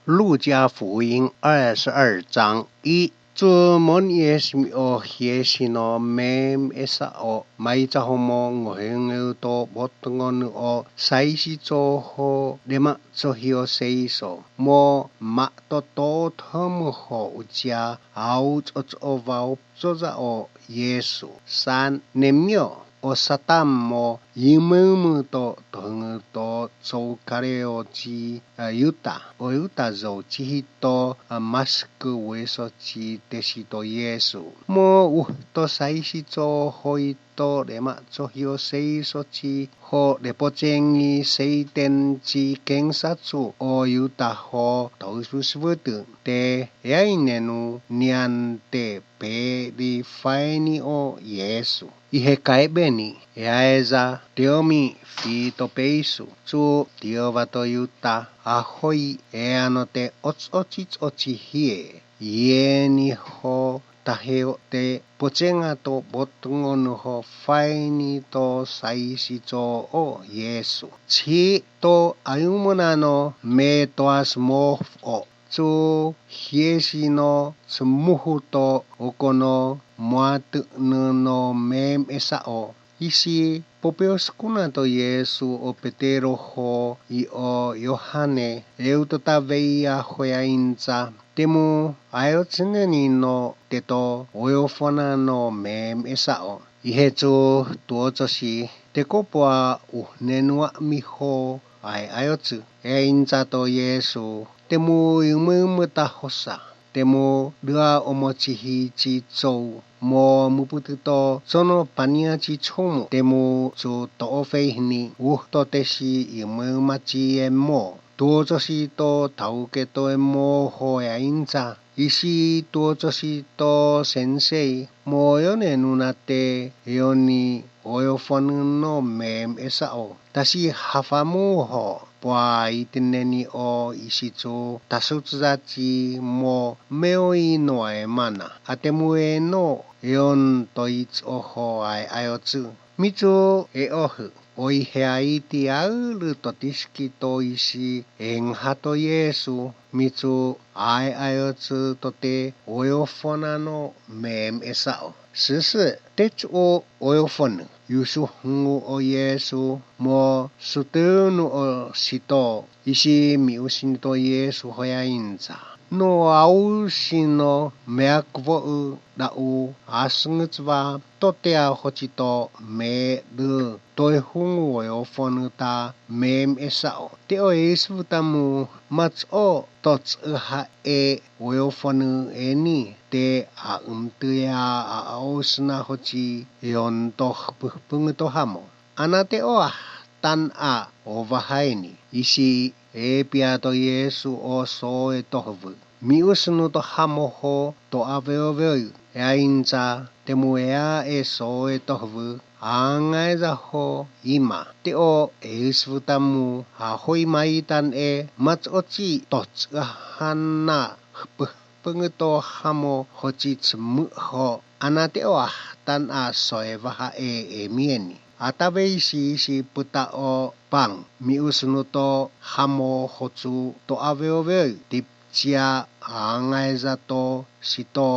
路加福音22章1主mon Yesu o hiesino mem esa o maita homo ngohengu to botongon o saisi cho ho dema cho hio seiso mo ma to thomu ho uja out o vau zoza o Yesu san nemyo o satam mo yimumu to tongu to so kareo chi yuta o yuta zo chi to masku weso chi deshi to Yesu mo to saisi cho hoi to dema cho hio seiso chi ho depochengi seiten chi kengsatsu o yuta ho to susvutu te yainenu niante pe di faini o Yesu ihe kaibeni yaeza teomi fito peisu chu tiova to yuta ahoi eanote ochi hie yeni ho taheo te pochenga to botungon ho faini to saisi cho o Yesu chi to ayumonano me toas mo o chu hiesi no sumuhu to okono muatu no mem esa o isi popeos kuna to Yesu o Petero ho I o Yohane eutota veia hoyainza temu ayotsineni no teto oyofona no mem esa o ihechu tuochoshi tekopoa uhnenua miho ayotsu einza to Yesu temu yumumuta hosa temu dua omochihi chi chou mo mupututo sono pania chi chomu temu chu to ofeihni to teshi yumumachi emo tuochoshi to tauke to emo hoyainza isi tuochoshi to sensei mo yone nunate yoni oyofonu no mem esa o tashi hafamu ho pwa itineni o isichu tasutsuzachi mo meoi no emana atemue no yon toits oho ayotsu michu ohu oi heaiti aulu totiski to isi enhato Yesu michu ayotsu tote oyofona no mem esa o sisi techu o oyofonu Yusu hungu o Yesu mo sutunu o sito isi miusini to Yesu hoyainza no ausino meakvo dau asngtswa totea hochito me de toi hungu oyofonu ta mem esao te o Yesu tamu mach o tots ha oyofonu eni te umtuya ausna hochi yon toh punguto hamo anate o tan ovahaini isi piato Yesu o soe tohvu miusnu to hamo ho to aveoveu ainza temuea soe tohvu angaiza ho ima te o Yesu tamu hoi maitan mach ochi tots hana pengeto hamo hochi tsmu ho anate o tan soe vaha mieni atabe isi puta o pang miusnu to hamo hochu to aveove tip chia angaiza to sito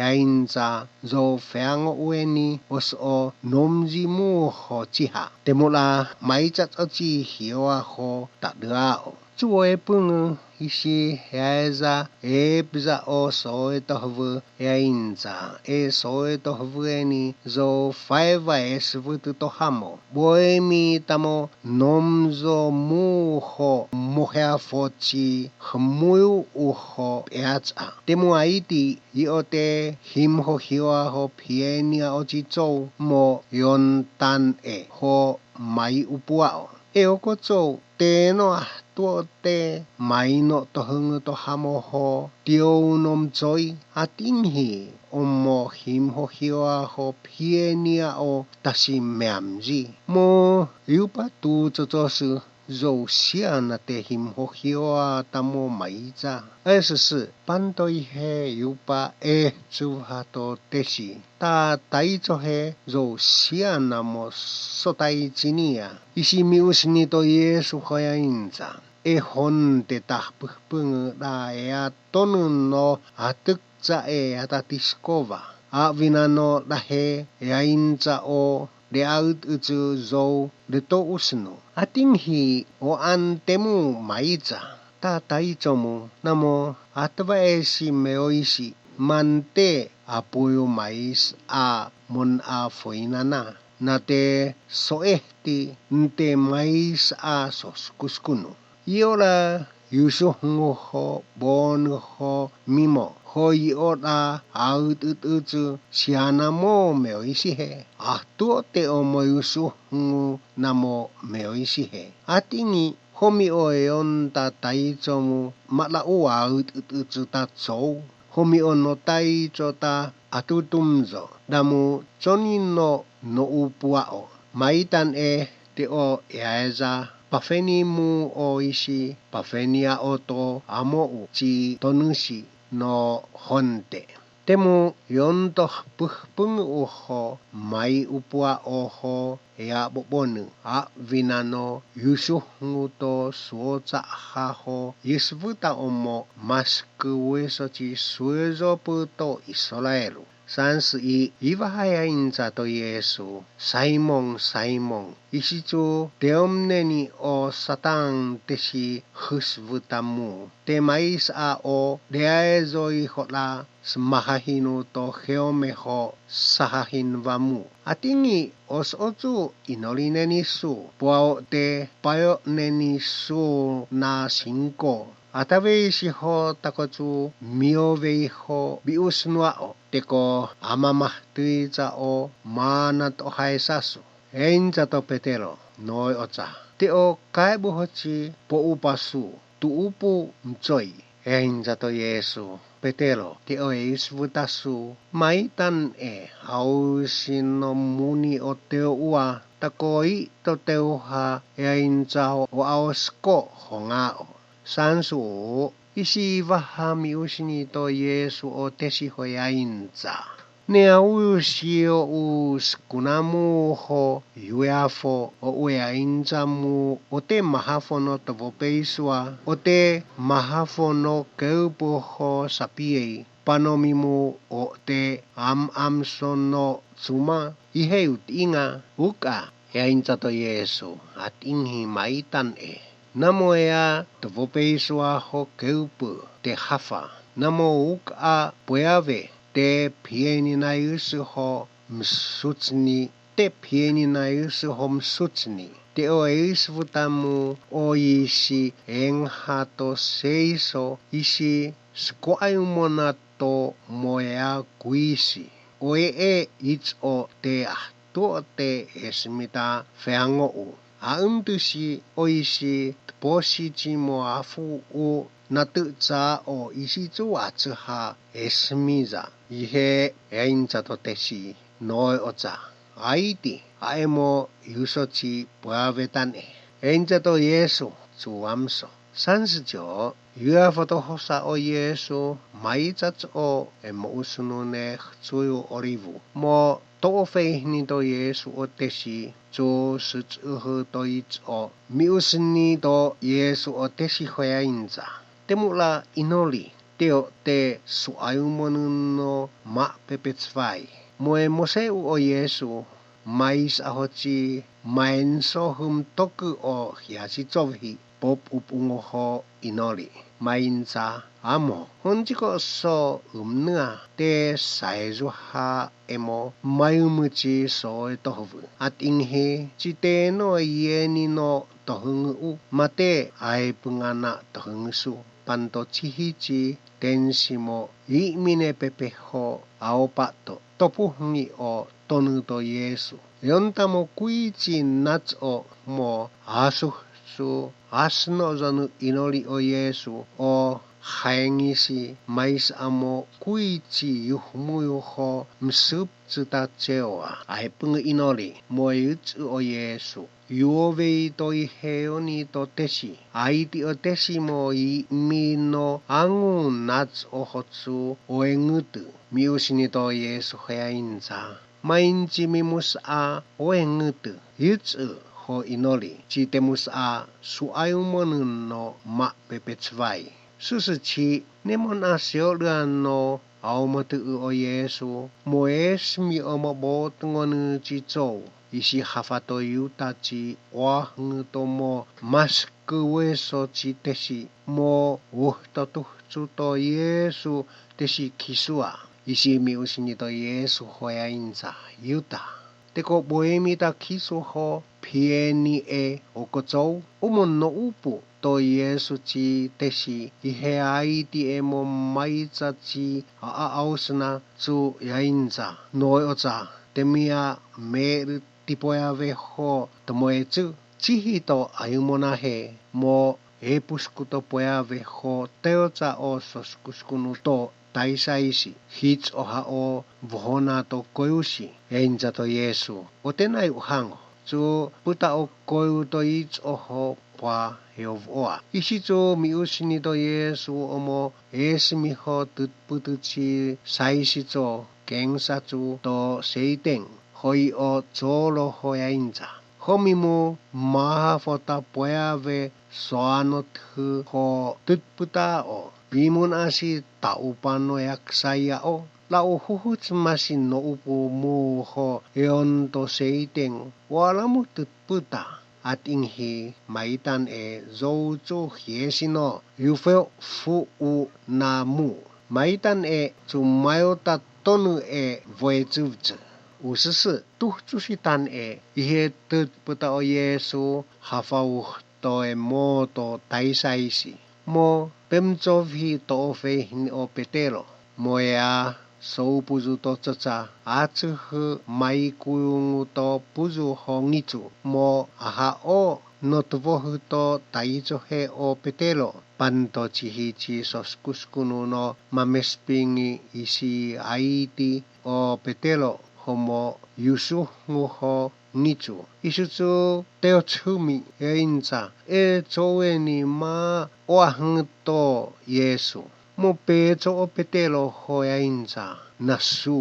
ainza zo feango ueni os o nomjimu ho chiha temula maichat ochi hioa ho tadao chuo pungu isi aiza bza o soe tohvu ainza soe tohvu eni zo faiva esvutu to hamo boemi tamo nomzo mu ho mohea fochi hmu uho eacha temu aiti iote himho hioa ho pienia ochi chou mo yon tan ho mai upuao oko chou teno tuote maino tohungu to hamo ho tio nom choi atinhi omo himho hioa ho pienia o tashi meamji mo yupa tu chochosu zo siana te himho hioa tamo maiza esisi pantoi he yupa chuhato teshi ta taicho he zo siana mo sotai chinia isi miusni to Yesu hoyainza hon te tahpung da ea tonun no atuk za ata tiskova. A vinano dahe ea inza o de out utu zo de to usno. Ating hi o antemu maiza. Ta taichomu namo atwa si meoisi mante apuyo mais a mon a foinana. Nate soehti nte mais a sos kuskuno. Iola yusuhungu ho bonu ho mimo. Hoi oda out utu siana mo meoisi he. Tuo te o mo yusuhungu namo meoisi he. Atingi homi o eon ta taichomu matla ua out utu ta tsou. Homi o no taicho ta atutumzo. Damu choni no upuao. Maitan te o eaeza. Pafeni mu o isi. Pafenia oto amo u. Chi tonusi no honte. Temu yontoh puhpung uho. Mai upua oho. Ea bobonu. A vinano yusuhungu to suoza haho. Yisvuta omo masku weso chi suezo puto Israelu. Sansi iwahaya inza to Yesu. Simon, Simon. Isichu teomneni o Satan tesi husvutamu. Te mais a o deaezo ihola smahahinu to heomeho sahahin vamu. Atingi os otu inolineni su. Puao te payo neni su na singko. Atawe siho takotu miowei ho biusnuao. Teko amamah tuiza o manat o haesasu. Enza to Petero noi oza. Te o kaibuhochi po upasu. Tu upu mchoi. Enza to Yesu. Petero te o eisvutasu. Maitan hausino muni o teo ua. Takoi to teo ha enza o aosko hongao. Sansu isi vahami usini to Yesu o tesi hoyainza. Nea usio kunamu ho yueafo o ueainza mu o te mahafono to vopeisua. O te mahafono keupo ho sapiei. Panomimu o te amsono suma. Iheut inga uka yainza to Yesu at inghi maitan Namo ea te vopeisua ho keupu te hafa. Namo uka pueave te pieni na yusu ho msutsni. Te pieni na yusu ho msutsni. Te o eisvutamu o isi enghato seiso isi skoaimona to moea kuisi. O it's o te ahto te esmita feango Auntusi o isi posichi mo afu o natutsa o isi tsuatsu ha esmiza. Ihe einza to tesi noi oza. Aiti aemo yusochi puavetane. Einza to Yesu tsuamso. Sansijo yuafoto hosa o Yesu maitsats o emo usunune tsuyu orivu. Mo toofehni to Yesu o tesi jo sutuhu to o miusni to Yesu o tesi hoyainza. Temula inoli teo te suayumonuno ma pepetsvai. Moe moseu o Yesu mais ahochi mainso hum toku o hiasitsovhi pop upungoho inoli. Mainza amo honjiko so umnua te saizu ha emo mayumuchi so tohu. At inghe chite no yeni no tohungu mate ai pungana tohungusu. Panto chihichi tensimo imine pepeho aopato. Topuhngi o tonu to Yesu. Yontamo kuichi nats o mo asuh asno zanu inoli o Yesu o haengisi mais amo kuichi yuhmuyo ho msup tsuta chewa aipung inoli mo yutsu o Yesu yuovei to iheoni to tesi aiti o tesi mo i mino angu nats o hotsu o engutu miusini to Yesu heainza mainchi mimus a o engutu yutsu ho inoli ci temus a suayumon no ma pepetsvai. Susuci nemon asio no aumatu o Yesu moes mi omabot ngon ci chow isi hafato yuta ci wah tomo mas kuweso ci tesi mo to to Yesu tesi kisua isi mi usini to Yesu hoya inza yuta teko boemi ta kisu ho pieni okochow umon no upu to Yesu ci tesi ihe aiti mo maiza ci ausna su yainza noi oza temia mer tipoya veho tomoechu chihito ayumona he mo puskuto poya veho teoza o soskuskunu to taisaisi hits oha o vohona to koyusi yainza to Yesu otenai uhango su puta o koyu to its oho pa Yehovoa. Isi tu miusini to Yesu omo esmi ho tutputuchi saisi to gengsa tu to seiteng hoi o cholo hoyainza. Homimu maha fota poyave soano tu ho tutputa o bimun asi taupano yaksaya o lau huhuts masin no upu mu ho eon to seiteng walamu tutputa at inghi maitan zoucho hiesino yufeo fu u na mu maitan chumayota tonu voechuvche usisi tuhchusitan ihe tutputa o Yesu hafau to moto taisaisi mo pemchovhi to fehin o petelo moya so puzu to chacha achuh mai kuyung to puzu hongichu mo aha o notvoh to taicho he o petelo panto chihichi soskuskunu no mamespingi isi aiti o petelo homo yusuh ho nichu isuchu teochumi einza choweni ma oahng to Yesu mo pecho o petelo hoyainza nasu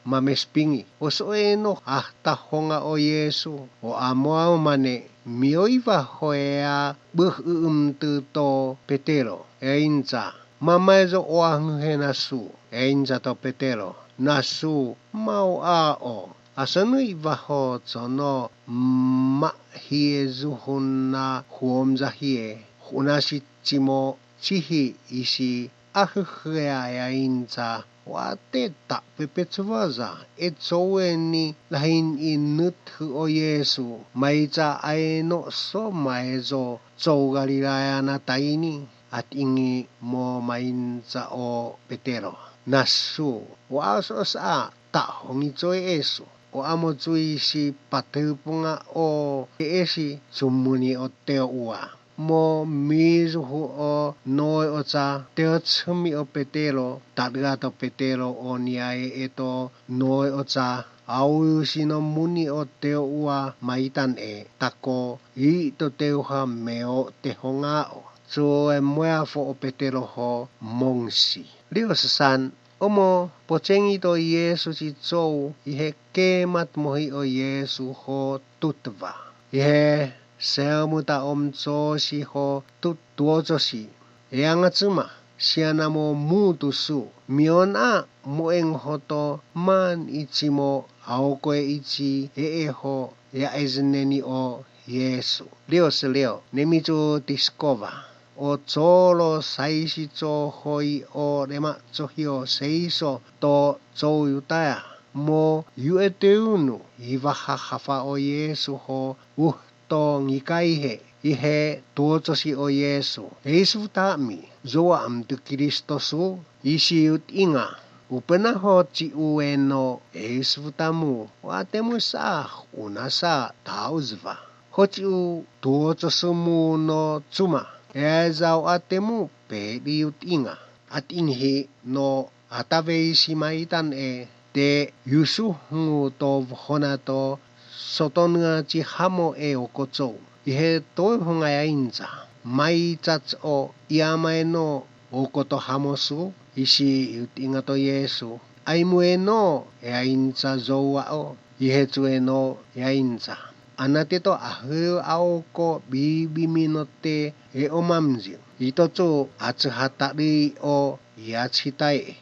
mamespingi osoeno ahta honga o Yesu o amo mane mioiva hoya buh to petelo einza mamaezo oahng he nasu einza to petelo nasu mau o asanui vaho zono ma hiezuhuna huomza hie hunashi chimo chihi isi ahhea inza wateta pepetsvaza etsoweni lahin inut o Yesu maiza aeno so maezo zo Galilaya na taini at ingi mo mainza o petero nasu waso sa ta hongi joy Yesu o amo joy si patupunga o esi sumuni o teo ua mo mizuhu o noi ocha teo chumi o petelo tadgato petelo o niae eto noi ocha au sino muni o teo ua maitan tako to teo ha meo te honga o so moya fo o petelo ho mongsi Rio san omo pochengi to Yesu si chou ihe kemat mohi o Yesu ho tutva ihe seamuta omcho si ho tuocho si yangatsuma siana mo mutusu miona moeng hoto man ichimo aokoe ichi ho ya ezneni o Yesu leo nemicho tiskova o cholo saisi cho hoi o rema chohio seiso to cho yutaya mo yueteunu iwaha hafa o Yesu ho to ngikaihe ihe tuochosi o Yesu tami zoa amtu Kristosu isi inga upena ho chi ueno tamu watemu sa unasa tauzva hochi u tuochosumu no chuma ezau atemu pedi inga at inghi no ataveisi maitan de yusuhu to honato sotonga chi hamo okocho ihe to hongaya inza mai chach o iamae no okoto hamosu isi inga to Yesu aimueno inza zoa o ihe chueno yainza あなたとあふあおこびびみのてえおまんじ。一つあつはたりをやちたい。